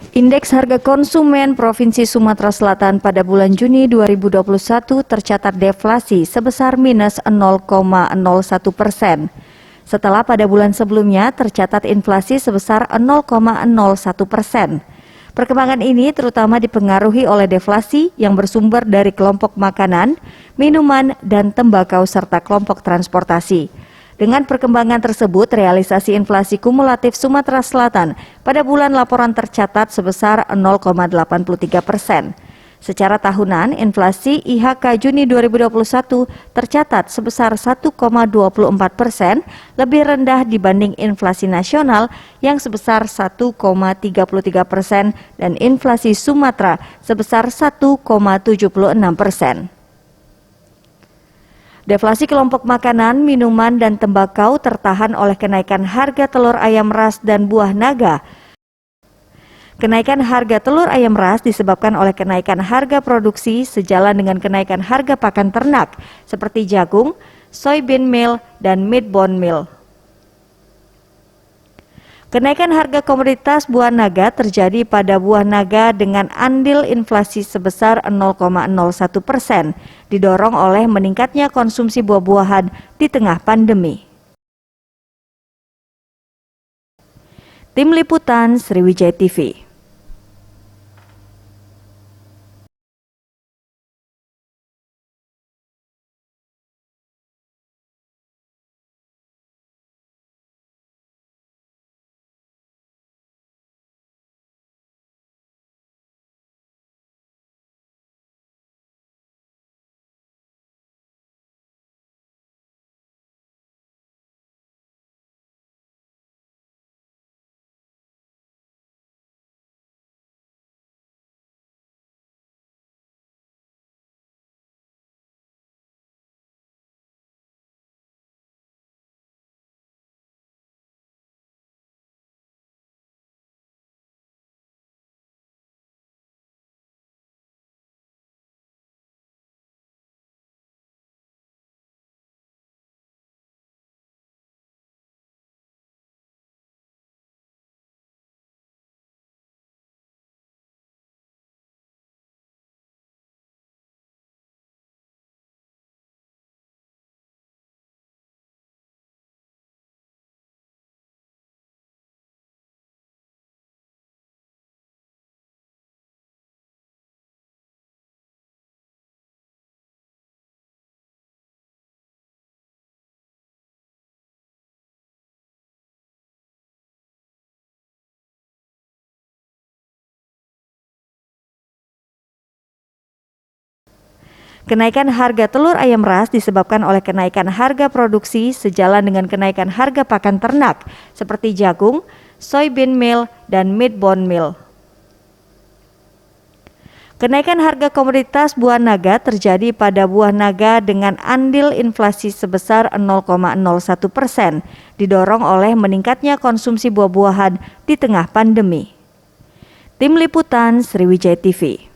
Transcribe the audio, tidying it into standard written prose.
Indeks harga konsumen Provinsi Sumatera Selatan pada bulan Juni 2021 tercatat deflasi sebesar minus 0,01%. Setelah pada bulan sebelumnya tercatat inflasi sebesar 0,01%. Perkembangan ini terutama dipengaruhi oleh deflasi yang bersumber dari kelompok makanan, minuman, dan tembakau serta kelompok transportasi. Dengan perkembangan tersebut, realisasi inflasi kumulatif Sumatera Selatan pada bulan laporan tercatat sebesar 0,83%. Secara tahunan, inflasi IHK Juni 2021 tercatat sebesar 1,24%, lebih rendah dibanding inflasi nasional yang sebesar 1,33% dan inflasi Sumatera sebesar 1,76%. Deflasi kelompok makanan, minuman, dan tembakau tertahan oleh kenaikan harga telur ayam ras dan buah naga. Kenaikan harga telur ayam ras disebabkan oleh kenaikan harga produksi sejalan dengan kenaikan harga pakan ternak seperti jagung, soybean meal, dan meat bone meal. Kenaikan harga komoditas buah naga terjadi pada buah naga dengan andil inflasi sebesar 0,01%, didorong oleh meningkatnya konsumsi buah-buahan di tengah pandemi. Tim Liputan Sriwijaya TV. Kenaikan harga telur ayam ras disebabkan oleh kenaikan harga produksi sejalan dengan kenaikan harga pakan ternak seperti jagung, soybean meal, dan meat bone meal. Kenaikan harga komoditas buah naga terjadi pada buah naga dengan andil inflasi sebesar 0,01%, didorong oleh meningkatnya konsumsi buah-buahan di tengah pandemi. Tim Liputan Sriwijaya TV.